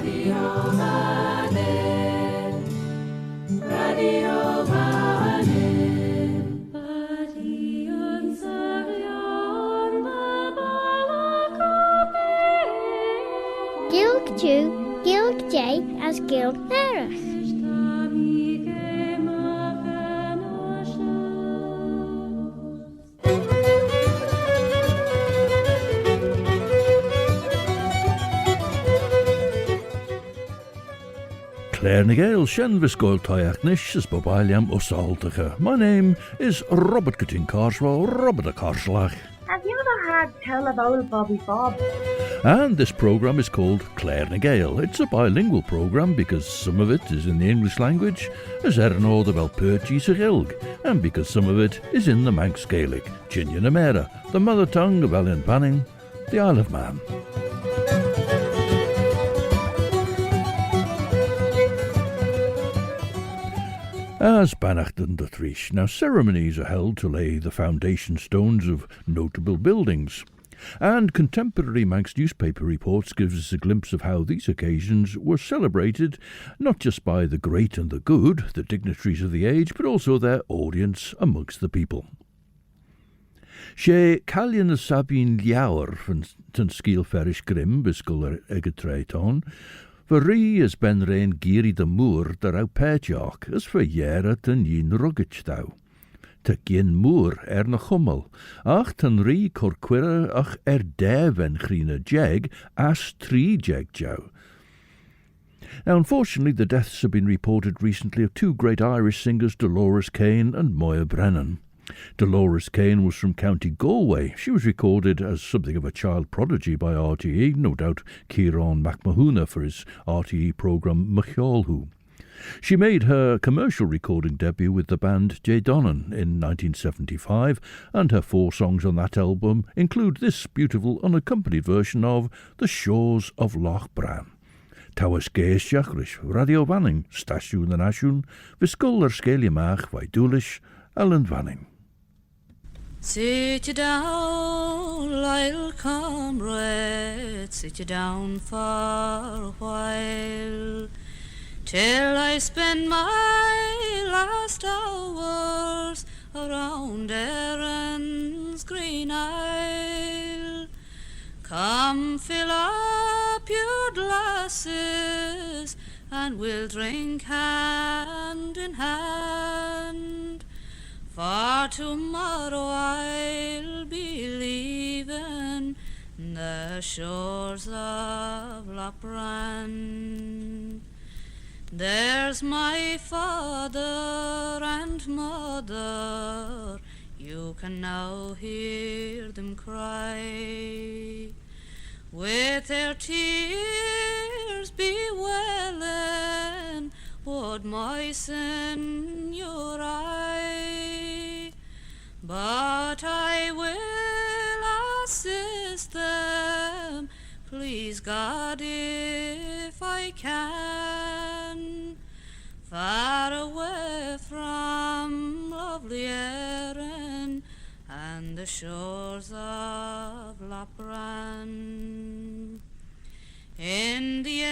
Gilg Jew, Gilg J as Gilg Nerach. Claare na Gael, Shen Viscoil Toyachnish, as Bobaliam Usaltacha. My name is Robert Cutting Carswell, Robert a Carslach. Have you ever had tell of old Bobby Bob? And this programme is called Claare na Gael. It's a bilingual programme because some of it is in the English language, as Eranor the Velperchi Sigilg, and because some of it is in the Manx Gaelic, Chinian Amera, the mother tongue of Ellen Panning, the Isle of Man. As Bannachten the Trish, now ceremonies are held to lay the foundation stones of notable buildings, and contemporary Manx newspaper reports gives us a glimpse of how these occasions were celebrated, not just by the great and the good, the dignitaries of the age, but also their audience amongst the people. She Callian y Sabine Liawr van ten Sgil Ferish Grim bisgol Egetreiton, Verri as ben rein giri de moer der au perjak, as for jere ten yin ruggage thou. Te gin moer na chummel, ach ten ri corquira ach deven chrina jeg, as tri jeg jow. Now, unfortunately, the deaths have been reported recently of two great Irish singers, Dolores Kane and Moya Brennan. Dolores Kane was from County Galway. She was recorded as something of a child prodigy by RTE, no doubt Ciarán McMahuna for his RTE programme Machiolhu. She made her commercial recording debut with the band J. Donnan in 1975, and her 4 songs on that album include this beautiful unaccompanied version of The Shores of Loch Bran. Tawas Gees Jachrish, Radio Vanning, Stasiwn and Ashun, Viskuller Skeliamach, Vaidulish, Ellen Vanning. Sit you down, little comrade, sit you down for a while, till I spend my last hours around Erin's green isle. Come fill up your glasses, and we'll drink hand in hand. For tomorrow I'll be leaving the shores of Lochbran. There's my father and mother, you can now hear them cry, with their tears bewailing would moisten your eye. But I will assist them, please God, if I can, far away from lovely Erin and the shores of Lochbran. In the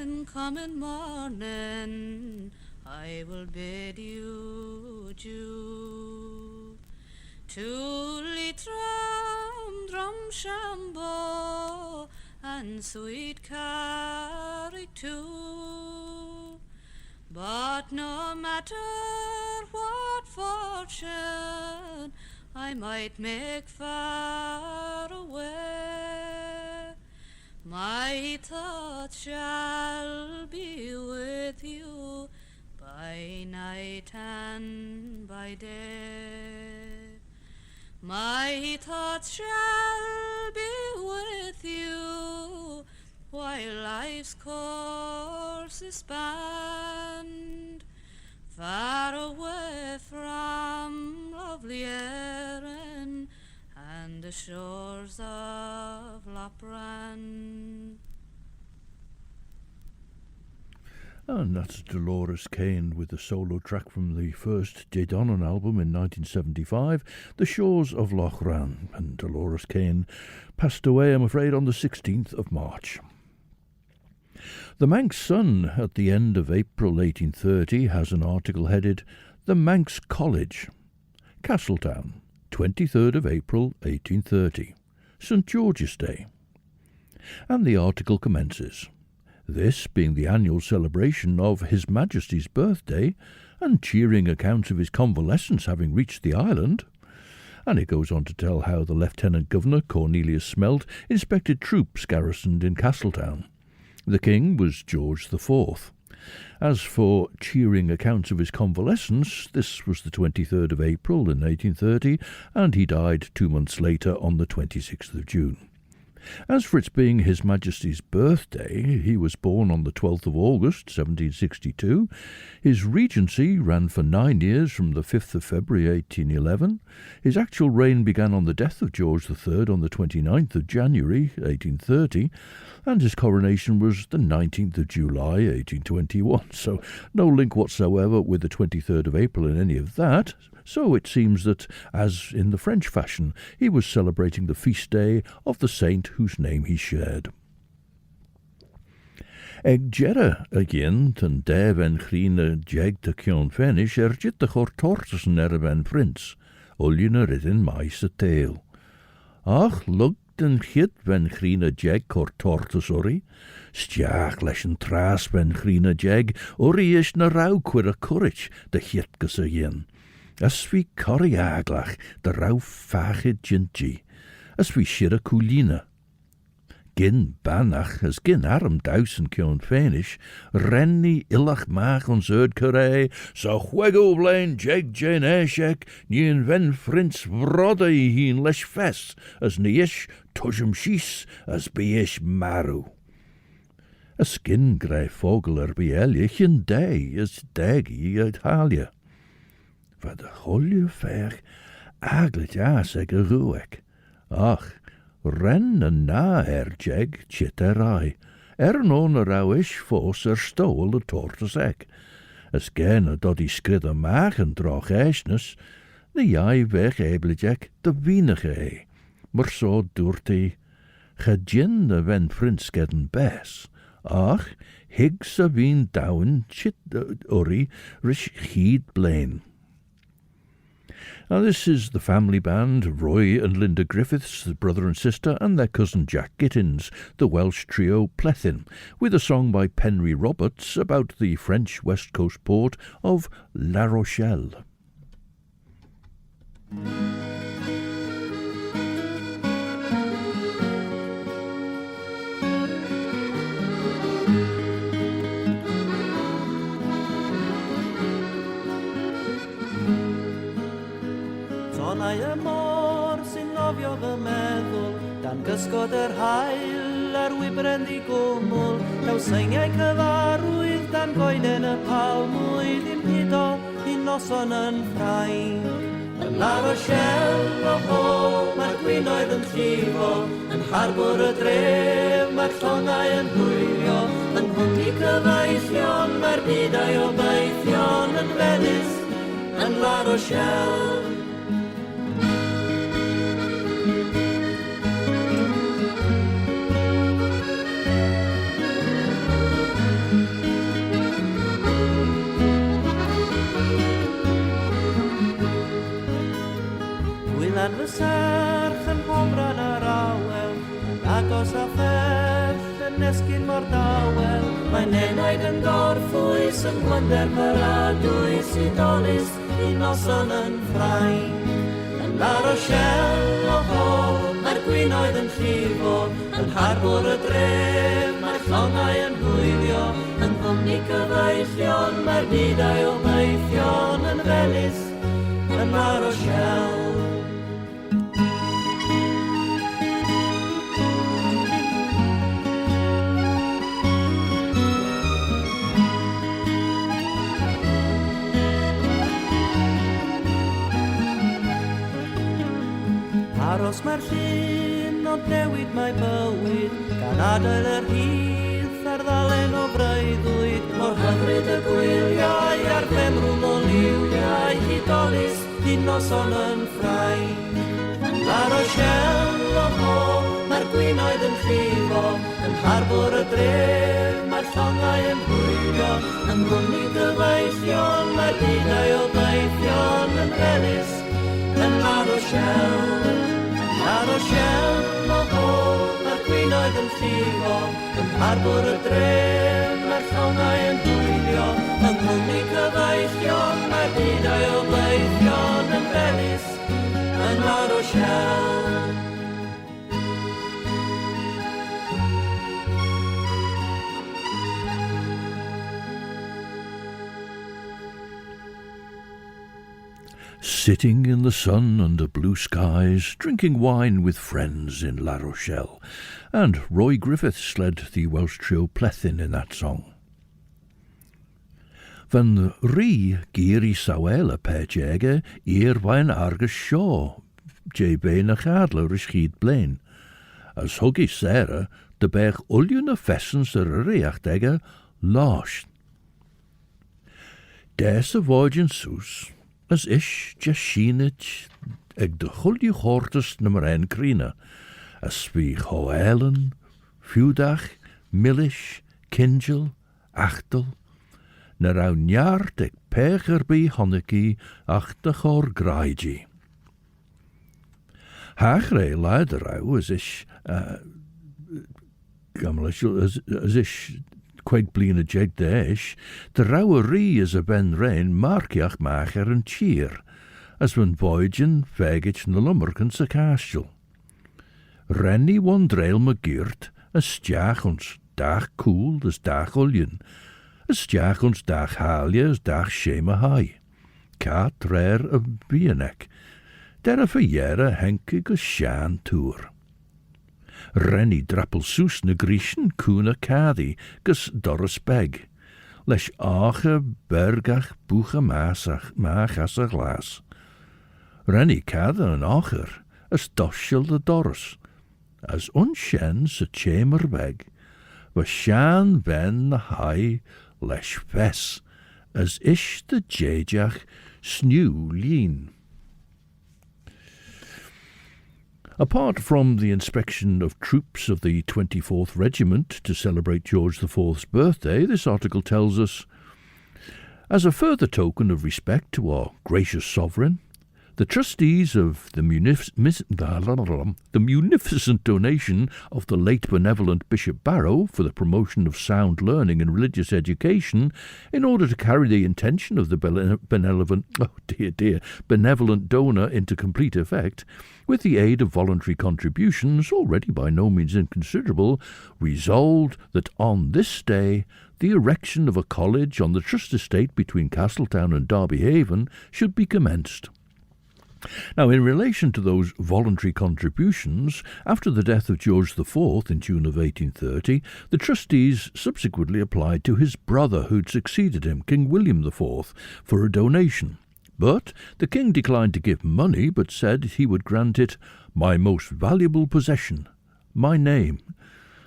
incoming morning I will bid you adieu. To Leitrim, Drumshambo, and sweet Carrick too. But no matter what fortune I might make far away, my thoughts shall be with you by night and by day. My thoughts shall be with you while life's course is spanned, far away from lovely Erin and the shores of Lochbran. And that's Dolores Kane with the solo track from the first J. Donnan album in 1975, The Shores of Lochbran. And Dolores Kane passed away, I'm afraid, on the 16th of March. The Manx Sun at the end of April 1830 has an article headed The Manx College, Castletown, 23rd of April 1830, St George's Day. And the article commences, this being the annual celebration of His Majesty's birthday and cheering accounts of his convalescence having reached the island. And it goes on to tell how the Lieutenant Governor, Cornelius Smelt, inspected troops garrisoned in Castletown. The king was George IV. As for cheering accounts of his convalescence, this was the 23rd of April in 1830, and he died 2 months later on the 26th of June. As for its being His Majesty's birthday, he was born on the 12th of August, 1762. His regency ran for 9 years from the 5th of February 1811. His actual reign began on the death of George III on the 29th of January 1830, and his coronation was the 19th of July 1821, so no link whatsoever with the 23rd of April in any of that. So it seems that, as in the French fashion, he was celebrating the feast day of the saint whose name he shared. Eg gera agin ten dev en chrine jeg te kion fenish jit de chor tortussen ben prins, oljene ridden mais a tail. Ach, lug den chit ben chrine jeg chor tortus ori, stiach leis en tras ben chrine jeg, ori is na rau quir a courage de chit gus agin. As vi corri aglach, de rau fachid gintji, as vi shira coolina. Gin banach, as gin arm dousen kion fenish, renni illach mach ons erd curé, so chwego blain jeg jen eshek, nien ven frins vrodde hien lesh fes, as niish tushem shis, as biish maru. As gin grey vogel bielich in day, as degi Italia. Va de holje ver, aglet jas eg a ruek. Ach, ren na jeg chitterai, non a rauish fos stol de tortus eg. As gen a doddy skridder magen droch eisnes, de jai weg eblijek de wienige maar so doorti, gegin de wen frinskedden bes. Ach, higs a wien down chit ori rish heed blain. Now this is the family band, Roy and Linda Griffiths, the brother and sister, and their cousin Jack Gittins, the Welsh trio Plethin, with a song by Penry Roberts about the French west coast port of La Rochelle. Tonau y môr sy'n nofio fy meddwl, dan gysgod yr hael ar wybren ddigwmwl, law seingiau cyfarwydd dan goeden y palmwydd i'n pido i'n noson yn ffrain. Yn La Rochelle o ho, mae'r gwinoedd yn llifo, yn harbwr y dref, mae'r llongau yn hwylio, yn hwngli cyfeillion, mae'r bydau o beithion yn felys, yn La Rochelle. Wylan fy serch yn homran ar awel, yn agos a phell yn nesgyn mor dawel. Mae'n enaid yn gorffwys yn gwynder paradwys I dolus I noson yn ffrain. Yn La Rochelle o ho, mae'r gwinoedd yn llifo, yn harbwr y dref, mae'r llongau yn hwylio, yn cwmni cyfeillion, mae'r bydau o beithion yn felys, yn La Rochelle. Aros mae'r llun ond newid mae bywyd, gan adael yr hydd ar ddalen o breuddwyd, mor hyfryd y gwyliau a'r femrwn o liwiau, hydolus I noson yn ffrain. Yn La Rochelle o ho, mae'r gwinoedd yn llifo, yn harbwr y dref, Yn gwmni gyfeillion, mae dynau o beithion yn Venice, yn La Rochelle. La Rochelle o fod, mae'r gwinoedd yn llifo, yn harbwr y dre, mae'r llongau yn dwylio. Yn gwmni gyfeillion, mae dynau o beithion yn Venice, yn La Rochelle. Sitting in the sun under blue skies, drinking wine with friends in La Rochelle, and Roy Griffiths led the Welsh trio Plethin in that song. Van ri giri sawel a pejege Irwain Argus Shaw, J. Bain a Chadler is schied blain. As huggy Sarah, de berg ullion a fessens er reachtege lost. Des a voyagin soos, as ish jashinich eg de hulju hortus nummer 1 krina, as vi hoelen, fudach, millish, kingel, achtel, na rau njaart eg peger by honneki ach de chor graigi. Hagre leider rau as ish as ish quite blin a jeg deish, de rauwe ri is a ben rein markiach macher en cheer, as van voyagin vegich na lummerken sa castel. Renny won dreil me geert, as stiach ons dag cool as dag ullion, as stiach ons dag halje as dag shema hai. Kat rare a bienek, der a verjere henkig as shaan toer. Renny drappel soes na griechen koena kadi, gus dorres beg. Lesh ache bergach buche maach as a glas. Renny kada an acher, as doshel de dorres. As unshen sa chamber beg, was shan ben na hai lesh ves, as ish de jejach snew lean. Apart from the inspection of troops of the 24th Regiment to celebrate George IV's birthday, this article tells us, as a further token of respect to our gracious sovereign, the trustees of the munificent donation of the late benevolent Bishop Barrow for the promotion of sound learning and religious education, in order to carry the intention of the benevolent donor into complete effect, with the aid of voluntary contributions, already by no means inconsiderable, resolved that on this day the erection of a college on the trust estate between Castletown and Derby Haven should be commenced. Now, in relation to those voluntary contributions, after the death of George IV in June of 1830, the trustees subsequently applied to his brother who'd succeeded him, King William IV, for a donation. But the king declined to give money, but said he would grant it my most valuable possession, my name.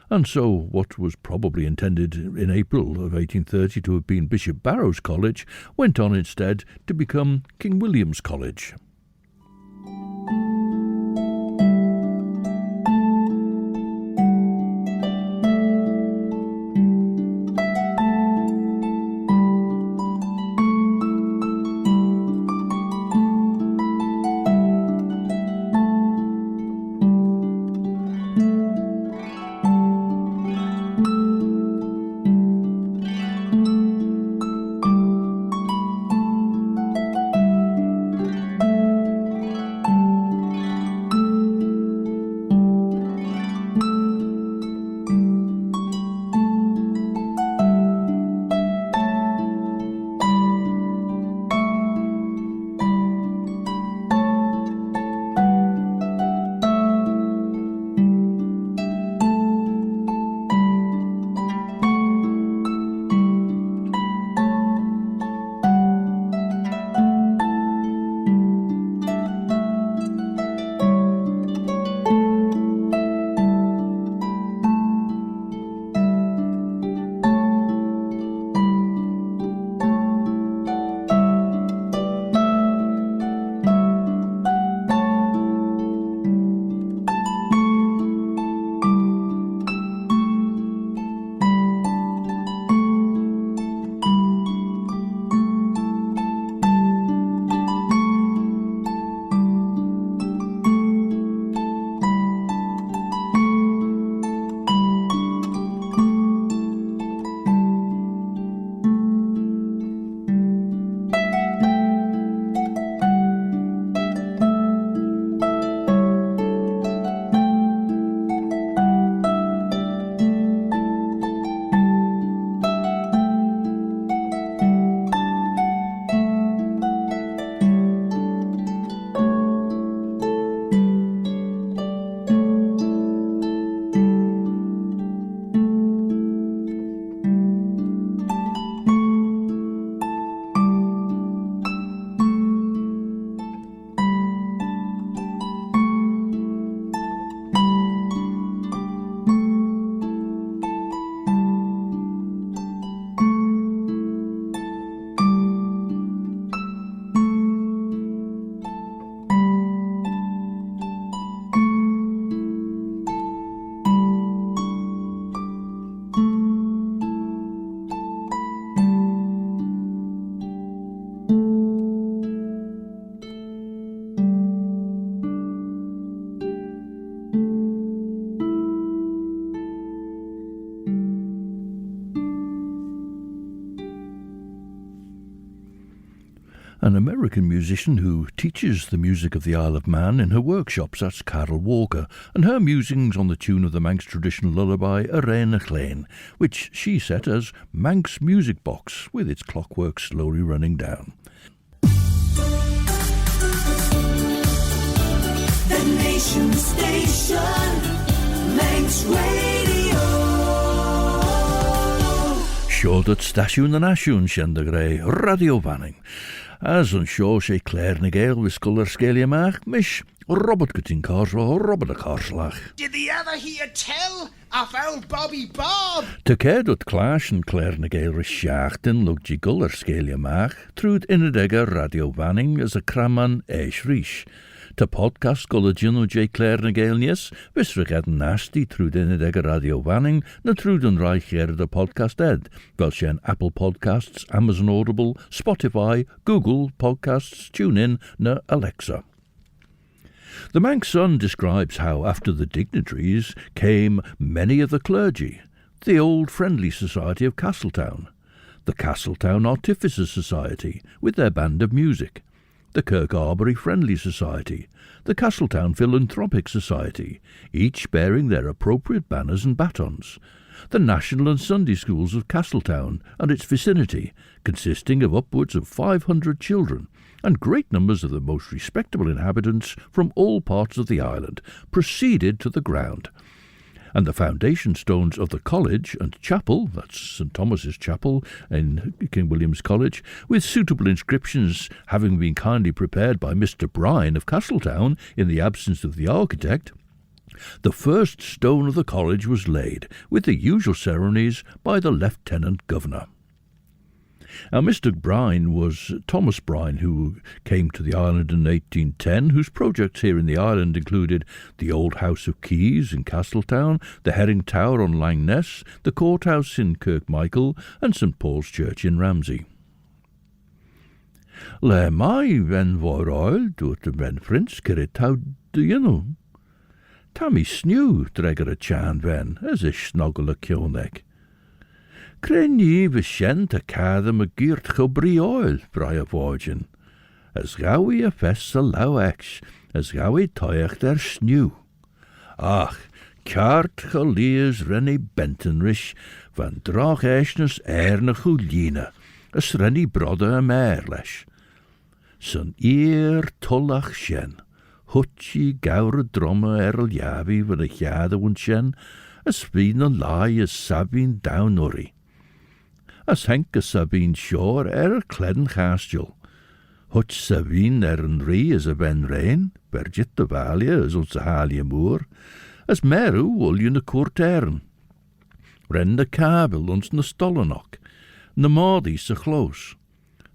And so what was probably intended in April of 1830 to have been Bishop Barrow's College went on instead to become King William's College. An American musician who teaches the music of the Isle of Man in her workshops. That's Carol Walker, and her musings on the tune of the Manx traditional lullaby Arena Clane, which she set as Manx Music Box, with its clockwork slowly running down. The Nation Station, Manx Radio. Sure dat stasiwn yn asiwn sian dy greu Radio Fanning. As yn sio sé Claare na Gael wisgol ar sgelia mach, mish Robert gytyn cars o Robert y carslach. Did the other hear tell of old Bobby Bob? Te ced o't clash yn Claare na Gael rys siachtyn lwg gigol ar sgelia mach, trwyd unedega Radio Fanning as a craman eish rish. Te podcast golygyn o J. Claare na Gael nies, fys rygad nasty trwyd unedega Radio Fanning, na trwyd yn rai cher y podcast ed, fel sien Apple Podcasts, Amazon Audible, Spotify, Google Podcasts, TuneIn, na Alexa. The Manx Sun describes how after the dignitaries came many of the clergy, the old Friendly Society of Castletown, the Castletown Artificers Society with their band of music, the Kirk Arbory Friendly Society, the Castletown Philanthropic Society, each bearing their appropriate banners and batons, the National and Sunday Schools of Castletown and its vicinity, consisting of upwards of 500 children, and great numbers of the most respectable inhabitants from all parts of the island, proceeded to the ground. And the foundation stones of the college and chapel, that's St. Thomas's Chapel in King William's College, with suitable inscriptions having been kindly prepared by Mr. Brine of Castletown in the absence of the architect, the first stone of the college was laid, with the usual ceremonies, by the Lieutenant Governor. Now, Mr. Brine was Thomas Brine, who came to the island in 1810, whose projects here in the island included the Old House of Keys in Castletown, the Herring Tower on Langness, the Courthouse in Kirkmichael, and St. Paul's Church in Ramsey. Le mai ven vooroil doet de ven frins keret hou de jinno. Tammy snew dreger a chan ven, as is snoggle a kionek. Cren ye vishen te cadam a geert chobri oil, brai a vorgin. As gawi a fess a lau ex, as gawi toyach der snew. Ach, kart chaliers renny bentenrish, van drach eisnes erne chulina, as renny brodde a merlesh. Sun eer tollach shen, hutchi gaure dromme erl javi van a jade wun shen, as vien a lai as sabine down urry. As henk a sabine shore a cledden chastel. Hutch sabine an ree as a ben rain, bergit de valia as ons a halia moor, as meru wullion a courtern. Ren de kabel ons na stollenok, na maudi sa close,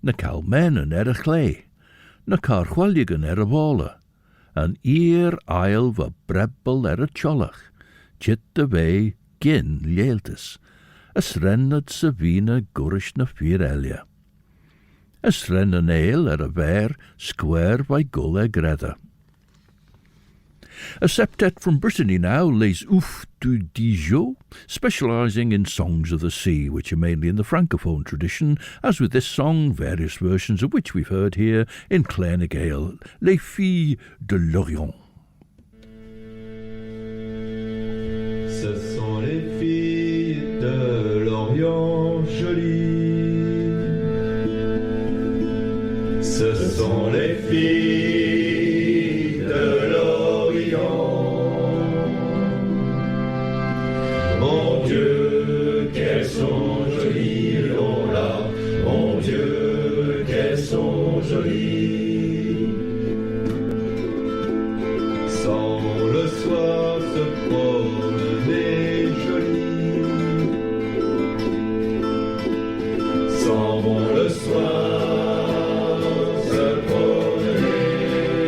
na calmenen a clay, na carchwalligan a vola, an eer aisle va brebbel a cholach, chit de vee gin leeltes, as rennad savina gurish na firelia. As ren an ale a ver square by gull greta. A septet from Brittany now lays ouf du Dijon, specialising in songs of the sea, which are mainly in the francophone tradition, as with this song, various versions of which we've heard here in Claare na Gael, Les Filles de l'Orient. Ce sont les filles de l'Orient jolies. Ce sont les filles de l'Orient. Mon Dieu, qu'elles sont jolies, oh là. Mon Dieu, qu'elles sont jolies. Sans le soir se promener jolies. S'en vont le soir se promener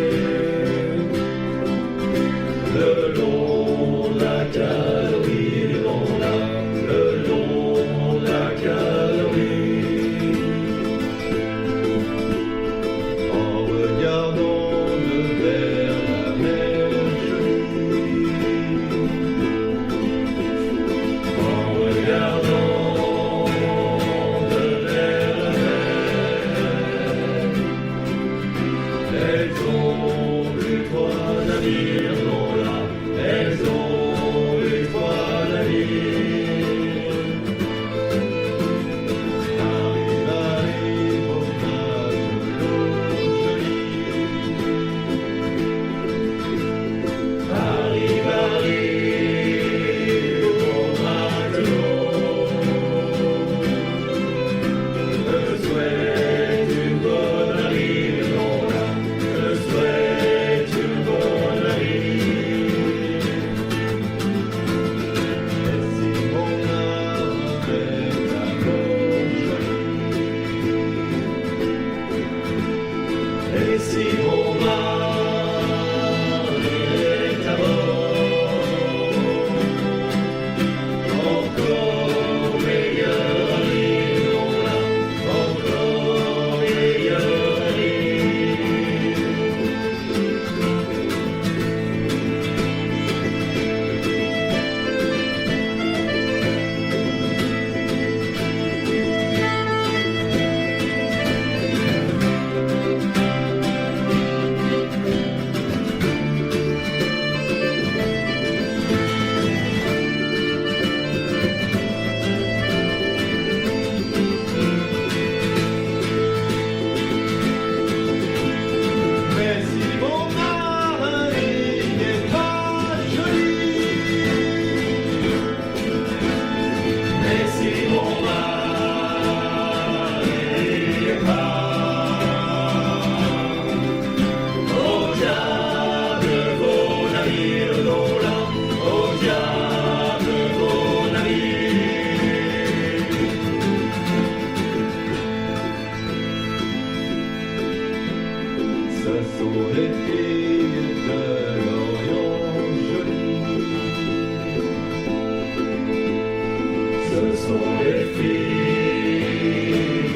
ce sont les filles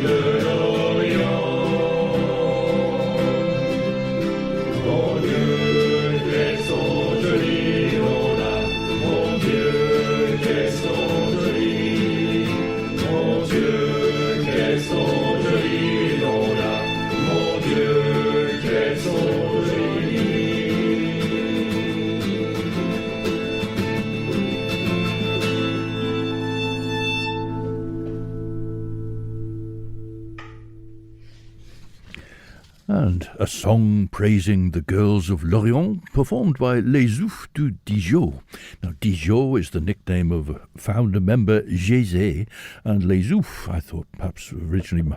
de l'Orient. Mon Dieu, qu'elles sont jolies, on a. Mon Dieu, qu'elles sont jolies. Mon Dieu, qu'elles sont jolies, on a. Mon Dieu, qu'elles sont jolies. And a song praising the girls of Lorient, performed by Les Oufs du Dijon. Now, Dijon is the nickname of founder member Jezé, and Les Oufs, I thought originally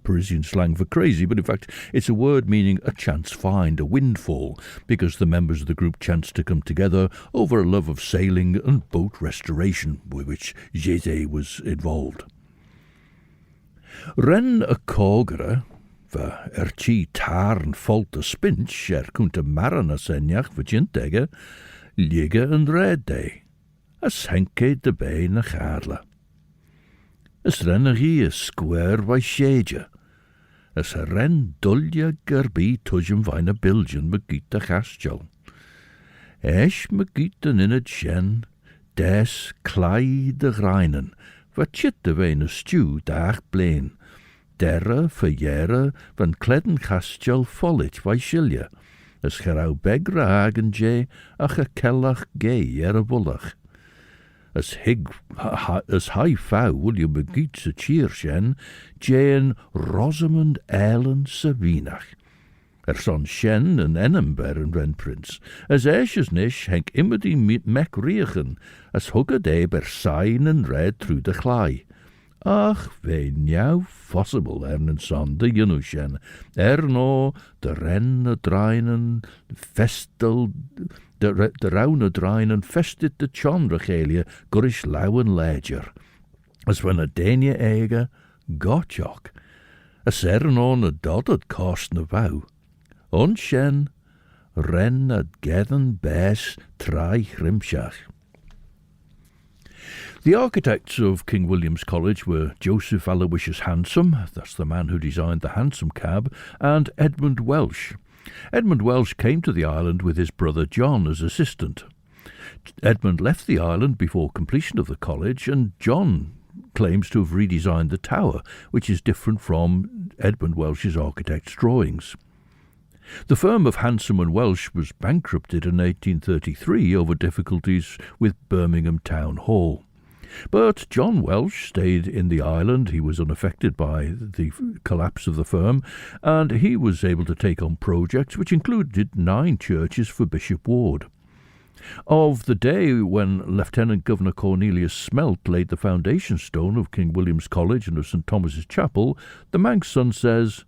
Parisian slang for crazy, but in fact it's a word meaning a chance find, a windfall, because the members of the group chanced to come together over a love of sailing and boat restoration, with which Jezé was involved. Ren a cógra, chi tarn folt a spinch cwnt y maran a senjach vagintega, liga yn redde, as henke de bein a charla. As ren a gi a square vai sheja, as a ren dulja garbi tujum vain a biljan magit a chastjal. Esh magit an inad shen, des clai de reinen, chit de vein a stew daag blain, derre verjere van kledden chastjal follit vai shilja, as gerau begra hagen je ach a kellach gay a bullach. As high fow William begiet a cheer shen, Jane Rosamond Ellen Sabinach. Son shen en enember en ren prins, as esjes nish henk immer die mek riechen, as hugge de ber sign en red through de chlai. Ach, we now possible en son de junushen, no de ren a drainen festel, de raun a drainen festit de chondrachelia gurish lauen ledger, as when a denia ega gotchok, as no a dodded cost na vow, shen ren a gethen bes trai grimshach. The architects of King William's College were Joseph Aloysius Handsome, that's the man who designed the hansom cab, and Edmund Welsh. Edmund Welsh came to the island with his brother John as assistant. Edmund left the island before completion of the college, and John claims to have redesigned the tower, which is different from Edmund Welsh's architect's drawings. The firm of Handsome and Welsh was bankrupted in 1833 over difficulties with Birmingham Town Hall. But John Welsh stayed in the island. He was unaffected by the collapse of the firm, and he was able to take on projects which included 9 churches for Bishop Ward. Of the day when Lieutenant Governor Cornelius Smelt laid the foundation stone of King William's College and of St. Thomas's Chapel, the Manx Sun says,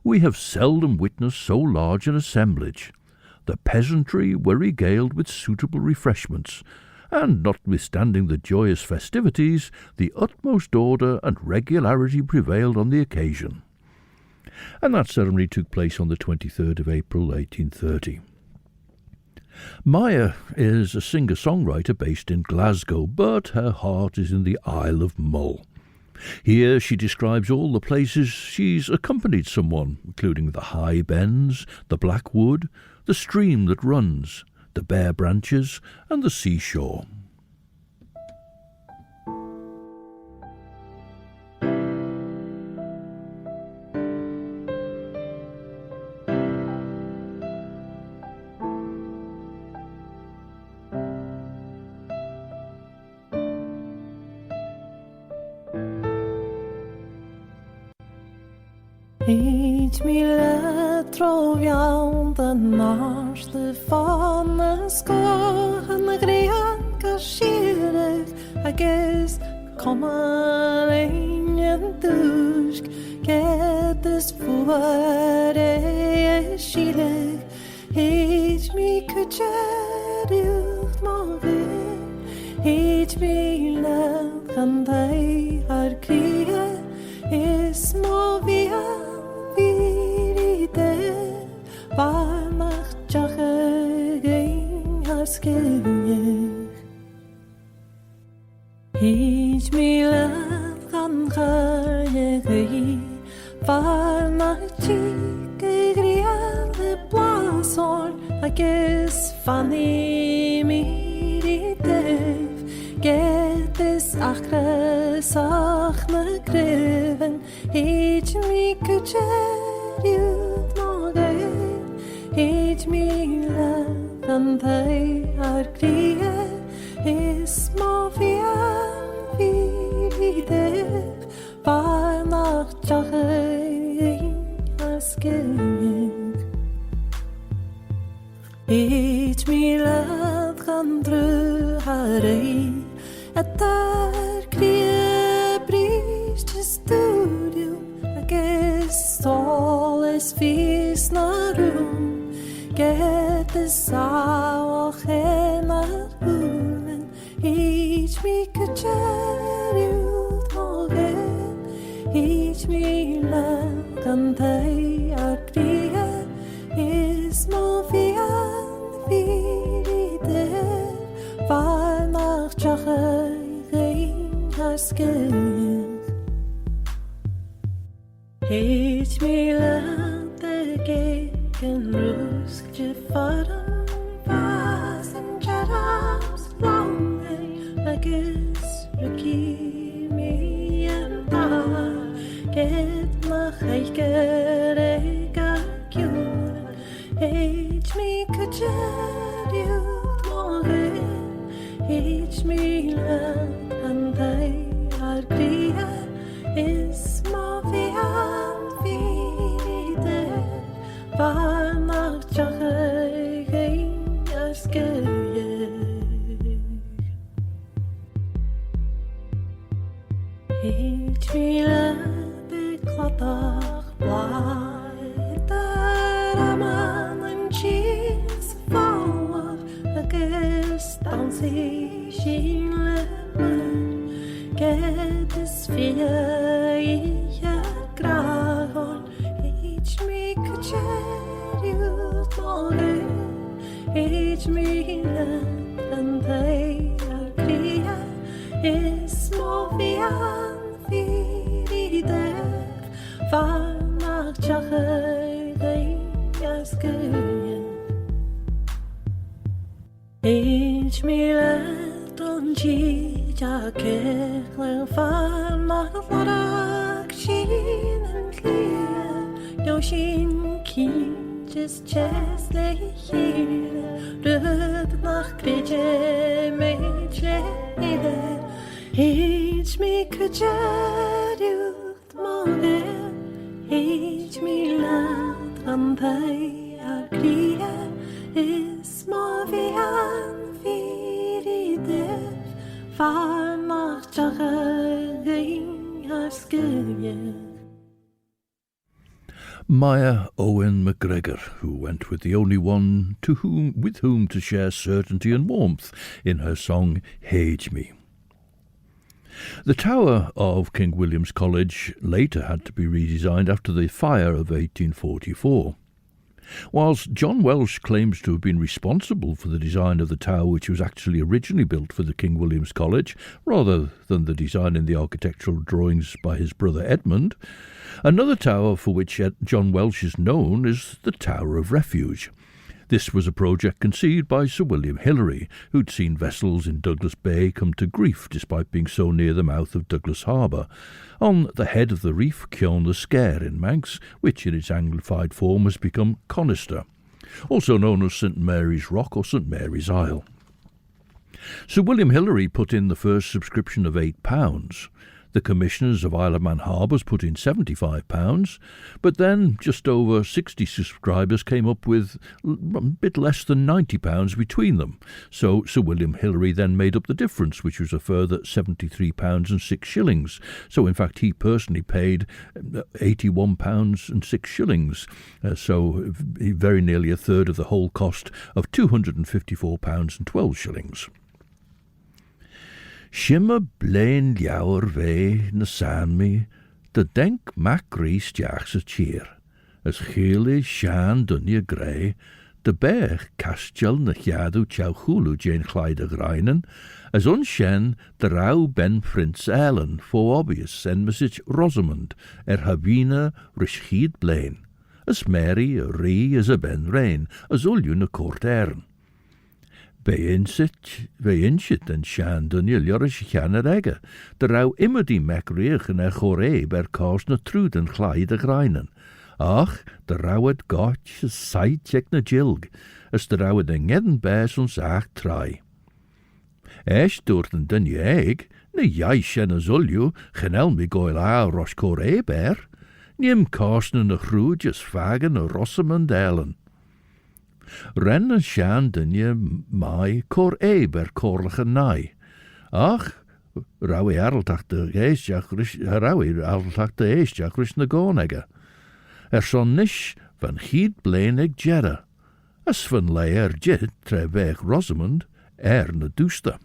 "We have seldom witnessed so large an assemblage. The peasantry were regaled with suitable refreshments, and notwithstanding the joyous festivities, the utmost order and regularity prevailed on the occasion." And that ceremony took place on the 23rd of April 1830. Maya is a singer-songwriter based in Glasgow, but her heart is in the Isle of Mull. Here she describes all the places she's accompanied someone, including the high bens, the black wood, the stream that runs, the bare branches, and the seashore. Each me let trov jaun den mars de fane sko han grian kashire I guess come ingen dusk get this fuare shire each me kucher move each me let kan dei har krie is movia Waar mag jagge geen hartskilje? Each me gael far na chi grial de blason agus fanny mi dev get this achres ach na greven each me kucheriu no gael each me la and they are clear is mafia dev far nach chaching as geng each me la kan dru harei at der clear bridge to studio I guess all is feast na room get the sour hena each me could you again each me la cantai agria is movia vide far nach chachein hasken each me la de gegen rusk je faram vas and jarams long agus Ricky me and get my heike ga kyun each me could you morgen each me love and they are clear is my vide far nach chachein as each me be klatach blai man and cheese fall agus dansi shin lemon get this fear gragon each me you morgen each me and they are clear is more far nach chachein as geng each me don chi ja kech far nach larak shin and clear yo shin ki just chest they here rud nach kreje me chle each me could you morgen each me land and they are clear is movian vide far nach chachein as geng Maya Owen MacGregor, who went with the only one with whom to share certainty and warmth in her song Hage Me. The tower of King William's College later had to be redesigned after the fire of 1844. Whilst John Welsh claims to have been responsible for the design of the tower which was actually originally built for the King William's College, rather than the design in the architectural drawings by his brother Edmund, another tower for which John Welsh is known is the Tower of Refuge. This was a project conceived by Sir William Hillary, who'd seen vessels in Douglas Bay come to grief despite being so near the mouth of Douglas Harbour. On the head of the reef, Cion the Scare in Manx, which in its anglified form has become Conister, also known as St Mary's Rock or St Mary's Isle. Sir William Hillary put in the first subscription of £8. The commissioners of Isle of Man Harbours put in £75, but then just over 60 subscribers came up with a bit less than £90 between them. So Sir William Hillary then made up the difference, which was a further £73 and 6 shillings. So in fact he personally paid £81 and 6 shillings. So very nearly a third of the whole cost of £254 and 12 shillings. Shimmer blaen ljouwer vee na san me, de denk mac ries jags a cheer, as gele sjaan dunje grey, de berg castell na chiadú chawchúlú Jane Clyde Greinen, as unshen de rau ben Prince Ellen fo obvious en message Rosamond havina rishchid blain, as Mary a ri as a ben rain, as ulju na court ern. Be insit en shan Daniel jorish chan ege, de rau immedi mecreich en choré ber cause na trúd en Clyde Greinen. Ach, de rauwed gotch as sight check na jilg, as de rauwed en gedden bes ons ach trai. Esh doorten den jeeg, ne jais en as ulju, genel mi goil a rosh coré ber, niem cosne na chrood as fagen a Rosamond Ellen. Ren en shan den je mai coré ber corlige nai. Ach, raui arltach de eestjach rish na gonege. Son nish van chied blain eg jedda, as van leier jid tre weg Rosamond na dousta.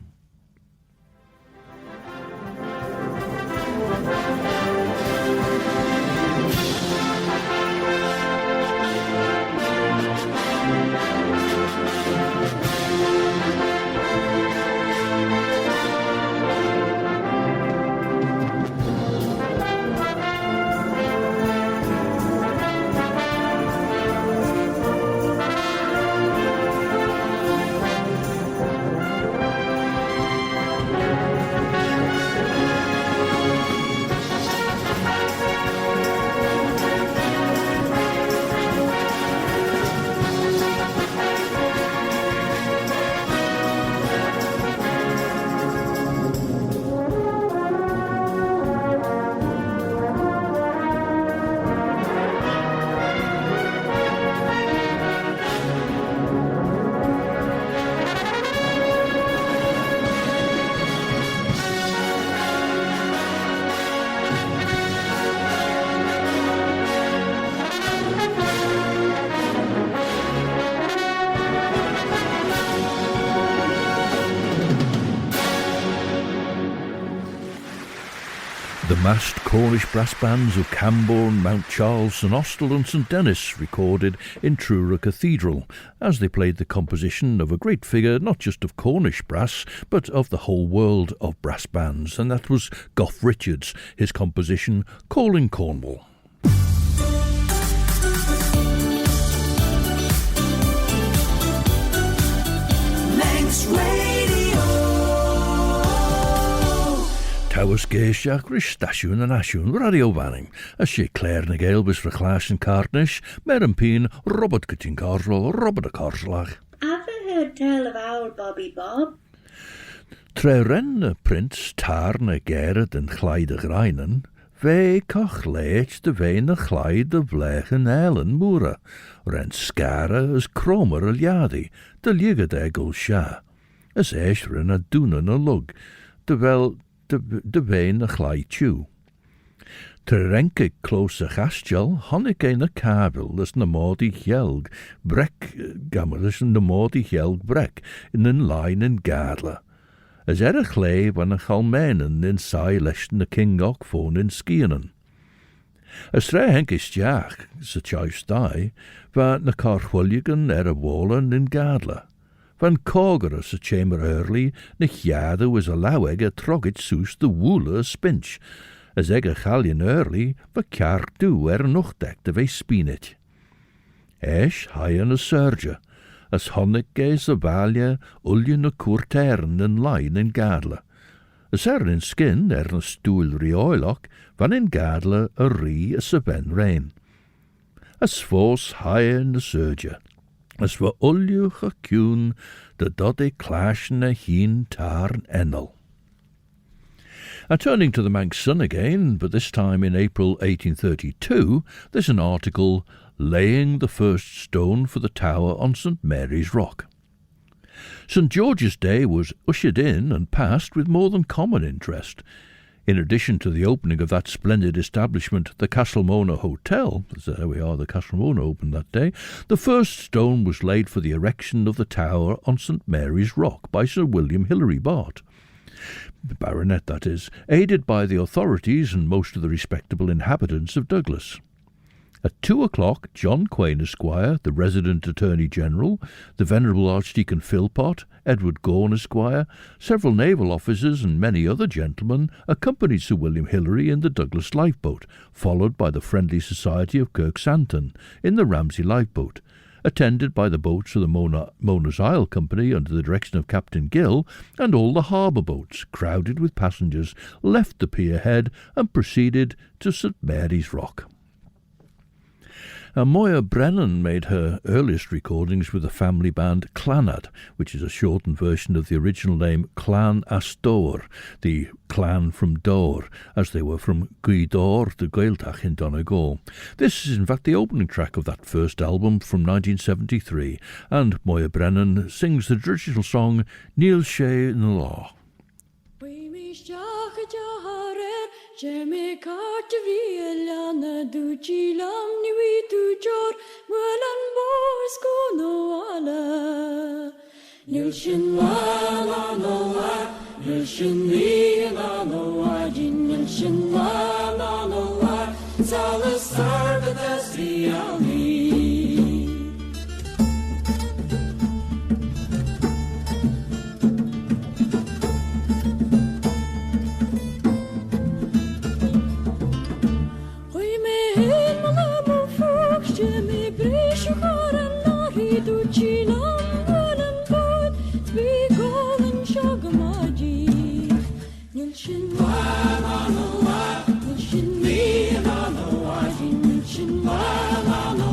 The massed Cornish brass bands of Camborne, Mount Charles, St Austell and St Denis recorded in Truro Cathedral as they played the composition of a great figure not just of Cornish brass but of the whole world of brass bands, and that was Gough Richards, his composition Calling Cornwall. Manx Towers Geisiach rish stasiwn and asiwn radio vanning, as she Claare na Gael was for Clash and Cartnish, Peen, Robert Cutting Carswell, Robert a Carslach. Have you heard tell of our Bobby Bob? Tre ren Prince Tar na Gerard and Clyde Greinen, ve koch leech de ve na Clyde de Vlechen Ellen Moora, ren Skara as Cromer Ilyadi, de Liga de Egel Sha, as Eshrin a Duna na Lug, de vel de vein a chlai chew. Terenke close a chastjal, honnig ein a kabel, as na modi jelg, brek, gammerlis na modi jelg brek, in een line in Gadla. As a chlai van a chalmenen in sai lesh na king phone in skienen. As tre henke stjach, sa choice die, van na karchwulligan a wallen in Gadla. Van Cógarras a chamber early, na chiada was a laweg a trogit soos the wooler spinch, as eg a challion early, va cark do nochtdek de ve spinit. Esh high a surge, as honnig gaze a valia, ullion a courtern in line in Gadla. As in skin na stool rioilok, van in Gadla a ri as a ben rain. As fos high a surge. As for uljuch a cún de dodde clashen a heen tarn ennel. Turning to the Manx Sun again, but this time in April 1832, there's an article laying the first stone for the tower on St Mary's Rock. St George's Day was ushered in and passed with more than common interest. In addition to the opening of that splendid establishment, the Castlemona Hotel, there we are, the Castlemona opened that day, the first stone was laid for the erection of the tower on St Mary's Rock by Sir William Hilary Bart. Baronet, that is, aided by the authorities and most of the respectable inhabitants of Douglas. At 2 o'clock, John Quain Esquire, the resident Attorney General, the Venerable Archdeacon Philpot, Edward Gorn Esquire, several naval officers and many other gentlemen accompanied Sir William Hillary in the Douglas lifeboat, followed by the Friendly Society of Kirk Santon in the Ramsey lifeboat. Attended by the boats of the Mona's Isle Company under the direction of Captain Gill, and all the harbour boats, crowded with passengers, left the pier head and proceeded to St Mary's Rock. Moya Brennan made her earliest recordings with the family band Clanad, which is a shortened version of the original name Clan Astor, the clan from Dor, as they were from Gwyddor, the Gaeltach in Donegal. This is in fact the opening track of that first album from 1973, and Moya Brennan sings the traditional song Níl sé na lá. Jeme cartri lana duchi lam ni we tu jor mulan boys go no ala Nilshin la no la Nilshin ni no la jin Nilshin la no la Zala sarva das riali Nilshin la no la, Nilshin ni la no la, Nilshin la no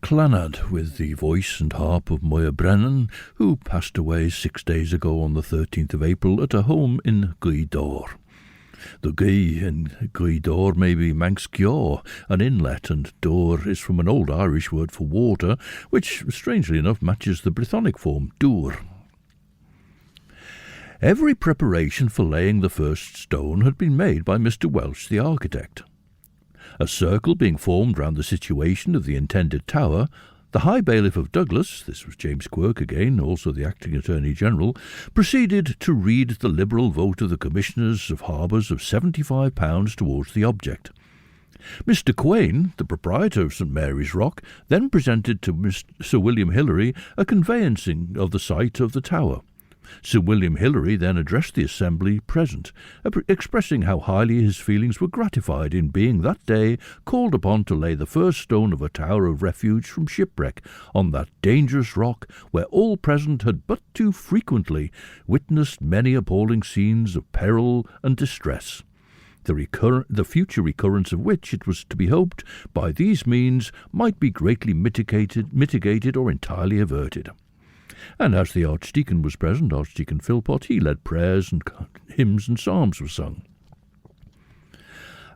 Clannad, with the voice and harp of Moya Brennan, who passed away 6 days ago on the 13th of April at a home in Gael. The Gael in Gael may be Manx, an inlet, and dor is from an old Irish word for water, which, strangely enough, matches the Brythonic form, dŵr. Every preparation for laying the first stone had been made by Mr. Welsh, the architect. A circle being formed round the situation of the intended tower, the High Bailiff of Douglas, this was James Quirk again, also the Acting Attorney-General, proceeded to read the liberal vote of the Commissioners of Harbours of £75 towards the object. Mr. Quain, the proprietor of St. Mary's Rock, then presented to Sir William Hillary a conveyancing of the site of the tower. Sir William Hillary then addressed the assembly present, expressing how highly his feelings were gratified in being that day called upon to lay the first stone of a Tower of Refuge from shipwreck on that dangerous rock where all present had but too frequently witnessed many appalling scenes of peril and distress, the future recurrence of which it was to be hoped by these means might be greatly mitigated or entirely averted. And as the Archdeacon was present, Archdeacon Philpot, he led prayers and hymns and psalms were sung.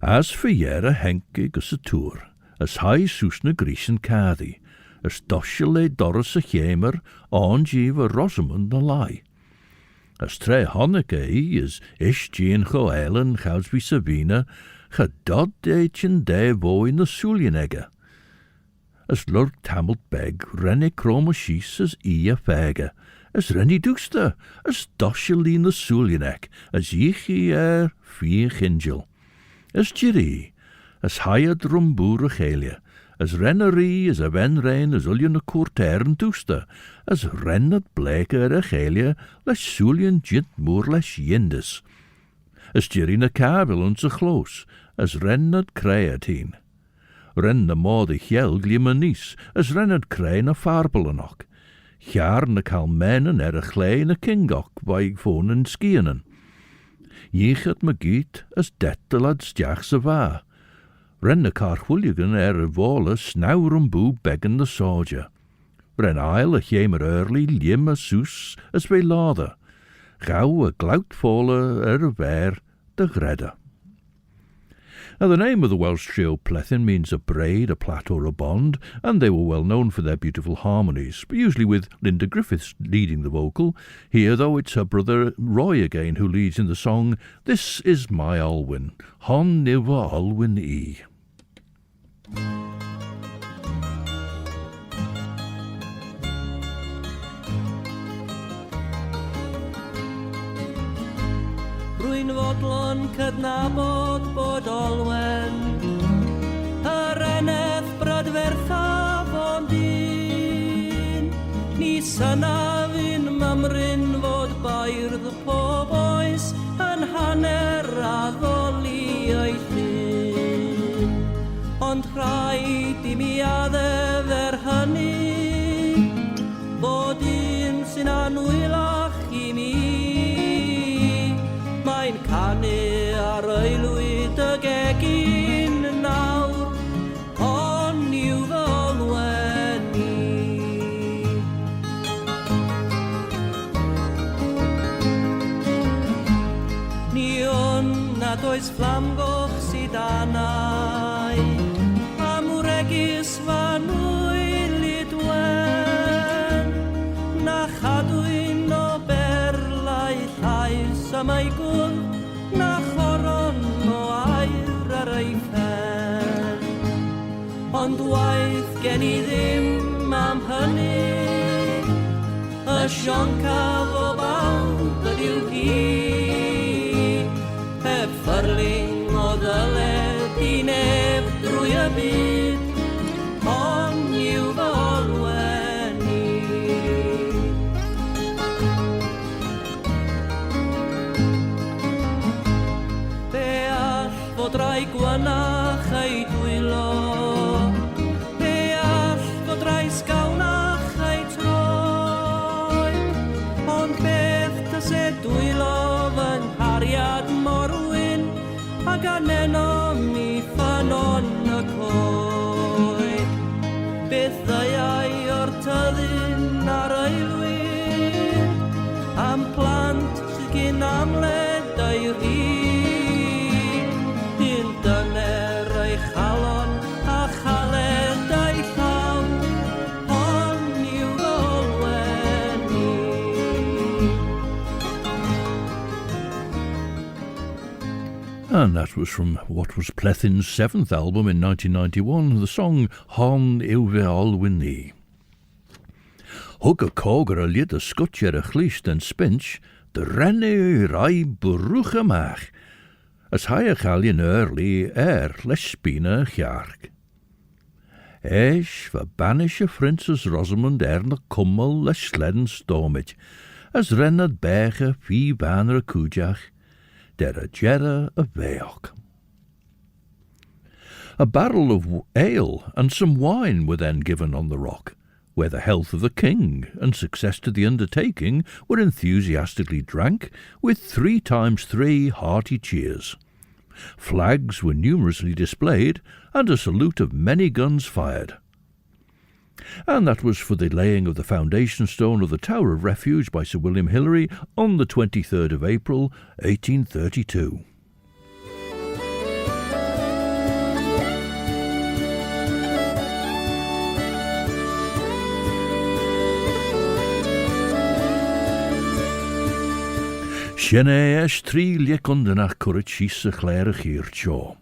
As for Yera Henke gus y tŵr, as hai Susna Grecian Caddi, as dosio le Doris a Chemer, on Jeev a Rosamund na lai. As tre honnig as ish Jean Joel and Chawsby Sabina, cha dod chin de vo in the Sulianega. As Lord Tamalt beg, renne chroma shees as ia fega, as renny dooster, as doshalin the Sulianek, as yichi fi chingel, as jiri, as hired rumbura chelia, as rennery as a venrain as ullian a courtern dooster, as rennat bleker a chelia, les Sulian jint moor les yindes, as jiri na kabel ons a close, as rennat creatine. Ren na mód I hjel glimanís, as rennad cré na farbelanach. Jaar na calmenen a chlé na kingok by phone and skienen. Jiechat me giet as dettelad stjach sa va. Ren na carchwulligan a vola snaurum boe beggen the soldier. Ren ail a chemer early lim a soes as we lather. Gauw a glout vola a ver de gredda. Now, the name of the Welsh trio Plethin means a braid, a plait or a bond, and they were well known for their beautiful harmonies, but usually with Linda Griffiths leading the vocal. Here, though, it's her brother Roy again who leads in the song This Is My Olwyn, Hon Niver Olwyn E. Rwy'n fodlon cydnabod bod Olwen yr eneth brydferthaf o'n dyn. Ni syna fi'n mymryn fod bairdd pob oes yn hanner addoli ei llun. Ond rhaid I mi addef hynny bod un sy'n anwylach I mi. Mae'n canu ar aelwyd y gegin nawr, hon yw fy olwen I. Ni o'n nad oes fflamgoch sydd anau, am wregis fan wylid wen, na chadwyn o berlau llais am ei gwrdd, na choron o air ar ei ffen. Ond waith gen I ddim am hynny, y sioncaf o bawb ydyw hi, heb ffyrling o ddyled I neb drwy y byd, hon yw fy olwen I. fod rai gwanach ei dwylo. Pe all fod rai sgawnach ei troi. Ond beth dys e dwylo fy nghariad morwyn, ac aneno mi ffynon y coed. Beth ddaiau o'r tyddyn ar eilwyn, am plant sydd gyn amled ei rhi. Dyn dyner ei chalon a chaled ei llaw, hon yw ddolweni. And that was from what was Plethin's 7th album in 1991, the song Hon yw fy olwyn ni. Hwg y cogr a lyd y sgwtcher y chlist yn spinch, dy renne rai brwch ymach, as hai a chalien early lesbina chiarg. Eis va banish a Princess Rosamund na cummel les sledden stormage, as rennad beche fi banner a cújach, der a jera a veoch. A barrel of ale and some wine were then given on the rock, where the health of the king and success to the undertaking were enthusiastically drank, with 3 times 3 hearty cheers. Flags were numerously displayed, and a salute of many guns fired. And that was for the laying of the foundation stone of the Tower of Refuge by Sir William Hillary on the 23rd of April, 1832. Sienne es 3 lecondanach currit shees a Claare Chir.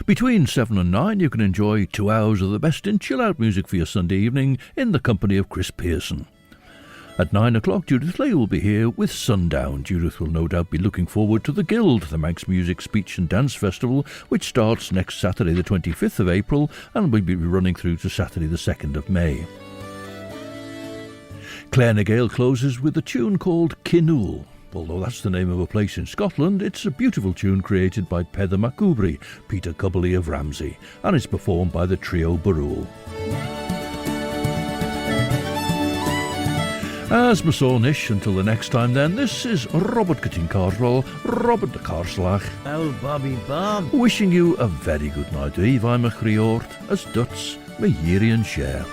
Between 7 and 9 you can enjoy 2 hours of the best in chill-out music for your Sunday evening in the company of Chris Pearson. At 9 o'clock Judith Lay will be here with Sundown. Judith will no doubt be looking forward to the Guild, the Manx Music Speech and Dance Festival, which starts next Saturday the 25th of April and will be running through to Saturday the 2nd of May. Claare Gael closes with a tune called Kinnoul. Although that's the name of a place in Scotland, it's a beautiful tune created by Peadar MacUbry, Peter Cubbly of Ramsey, and it's performed by the trio Barul. As Masonish, until the next time then, this is Robert Cutting Carswell, Robert de Carslach, Old Bobby Bob, wishing you a very good night. Eve I'm a Chriort, as Duts, me Yiri and Share.